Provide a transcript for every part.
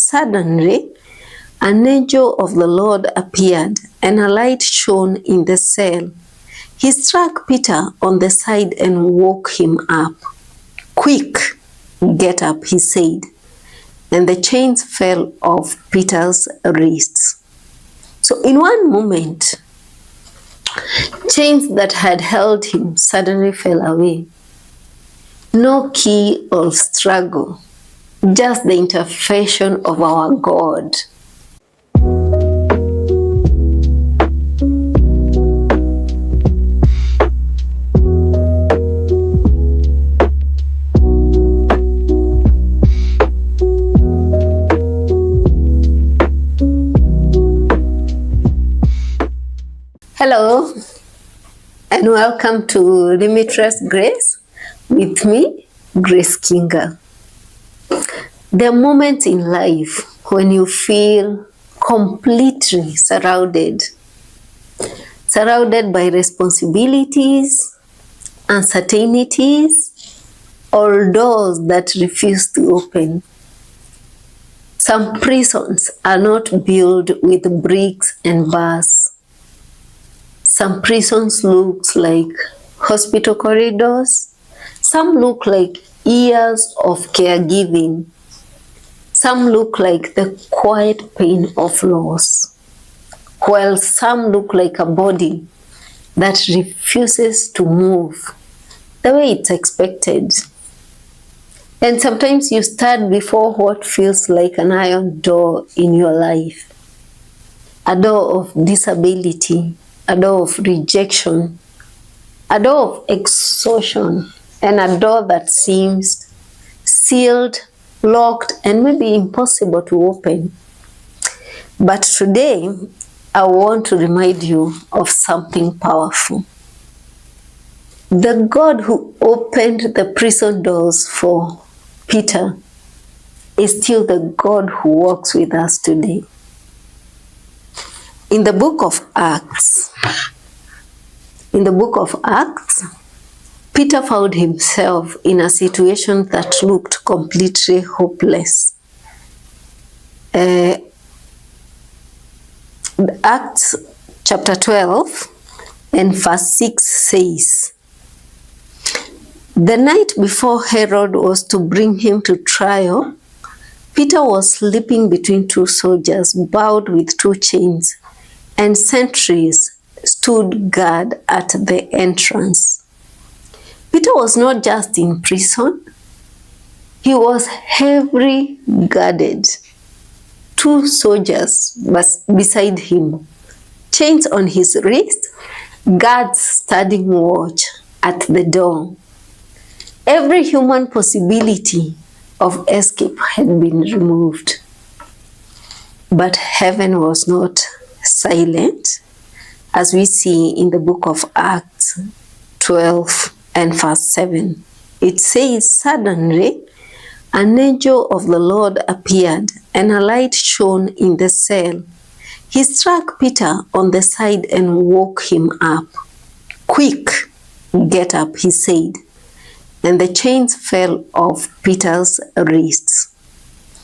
suddenly an angel of the Lord appeared, and a light shone in the cell. He struck Peter on the side and woke him up. "Quick, get up," he said, and the chains fell off Peter's wrists. So in one moment, chains that had held him suddenly fell away. No key or struggle, just the intervention of our God. Hello, and welcome to Limitless Grace with me, Grace Kinga. There are moments in life when you feel completely surrounded by responsibilities, uncertainties, or doors that refuse to open. Some prisons are not built with bricks and bars. Some prisons look like hospital corridors. Some look like years of caregiving. Some look like the quiet pain of loss, while some look like a body that refuses to move the way it's expected. And sometimes you stand before what feels like an iron door in your life, a door of disability, a door of rejection, a door of exhaustion, and a door that seems sealed, locked, and maybe impossible to open. But today, I want to remind you of something powerful. The God who opened the prison doors for Peter is still the God who walks with us today. In the book of Acts, Peter found himself in a situation that looked completely hopeless. Acts chapter 12 and verse 6 says, "The night before Herod was to bring him to trial, Peter was sleeping between two soldiers bound with two chains, and sentries stood guard at the entrance." Peter was not just in prison, he was heavily guarded. Two soldiers beside him, chains on his wrist, guards standing watch at the door. Every human possibility of escape had been removed. But heaven was not silent, as we see in the book of Acts 12 and verse 7. It says, "Suddenly an angel of the Lord appeared, and a light shone in the cell. He struck Peter on the side and woke him up. 'Quick, get up,' he said, and the chains fell off Peter's wrists."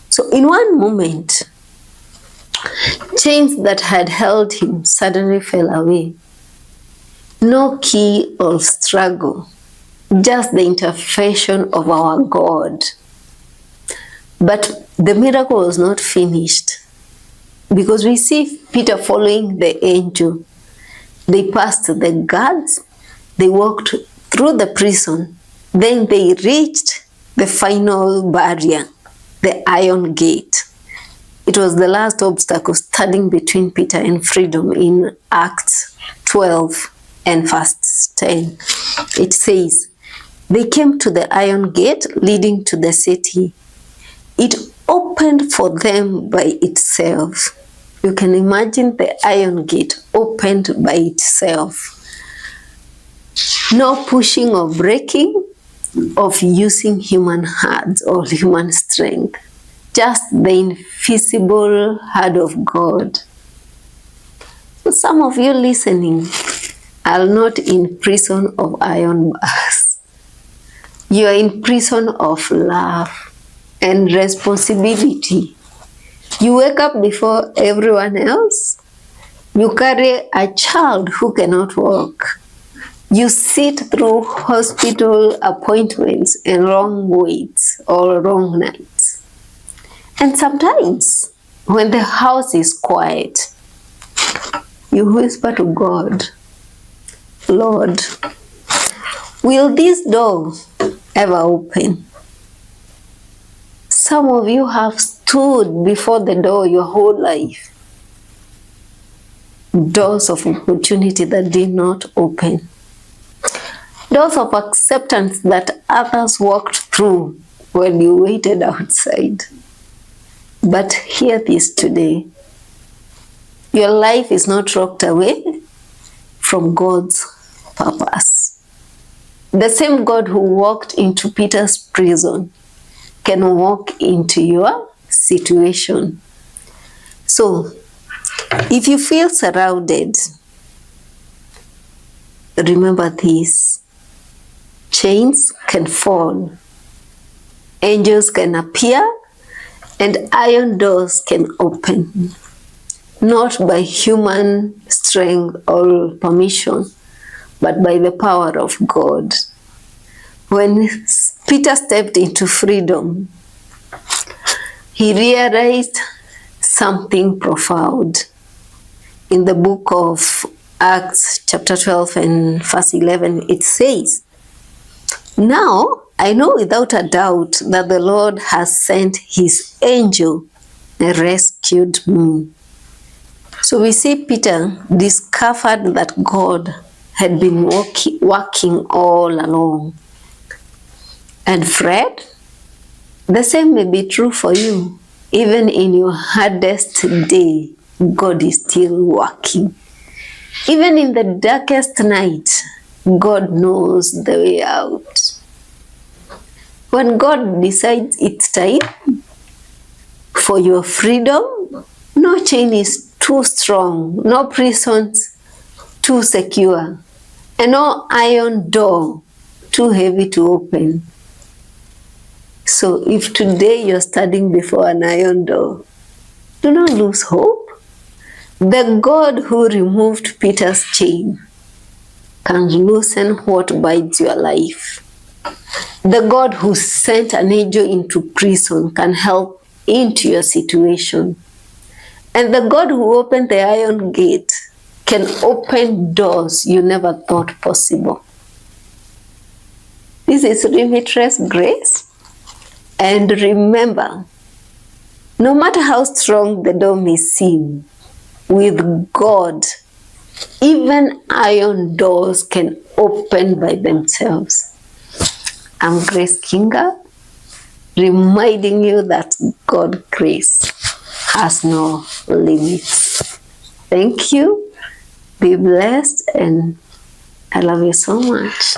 So in one moment, chains that had held him suddenly fell away. No key or struggle, just the intervention of our God. But the miracle was not finished, because we see Peter following the angel. They passed the guards, they walked through the prison, then they reached the final barrier, the iron gate. It was the last obstacle standing between Peter and freedom in Acts 12 and verse 10. It says, "They came to the iron gate leading to the city. It opened for them by itself." You can imagine the iron gate opened by itself. No pushing or breaking of using human hands or human strength. Just the invisible hand of God. So some of you listening are not in prison of iron bars. You are in prison of love and responsibility. You wake up before everyone else. You carry a child who cannot walk. You sit through hospital appointments and long waits or long nights. And sometimes, when the house is quiet, you whisper to God, Lord, will this door ever open? Some of you have stood before the door your whole life. Doors of opportunity that did not open. Doors of acceptance that others walked through when you waited outside. But hear this today. Your life is not rocked away from God's purpose. The same God who walked into Peter's prison can walk into your situation. So, if you feel surrounded, remember this. Chains can fall, angels can appear, and iron doors can open. Not by human strength or permission, but by the power of God. When Peter stepped into freedom, he realized something profound. In the book of Acts chapter 12 and verse 11, it says, "Now I know without a doubt that the Lord has sent his angel and rescued me." So we see Peter discovered that God had been working all along. And Fred, the same may be true for you. Even in your hardest day, God is still working. Even in the darkest night, God knows the way out. When God decides it's time for your freedom, no chain is too strong, no prisons too secure, and no iron door too heavy to open. So if today you're standing before an iron door, do not lose hope. The God who removed Peter's chain can loosen what binds your life. The God who sent an angel into prison can help into your situation. And the God who opened the iron gate can open doors you never thought possible. This is Limitless Grace. And remember, no matter how strong the door may seem, with God, even iron doors can open by themselves. I'm Grace Kinga, reminding you that God's grace has no limits. Thank you. Be blessed, and I love you so much.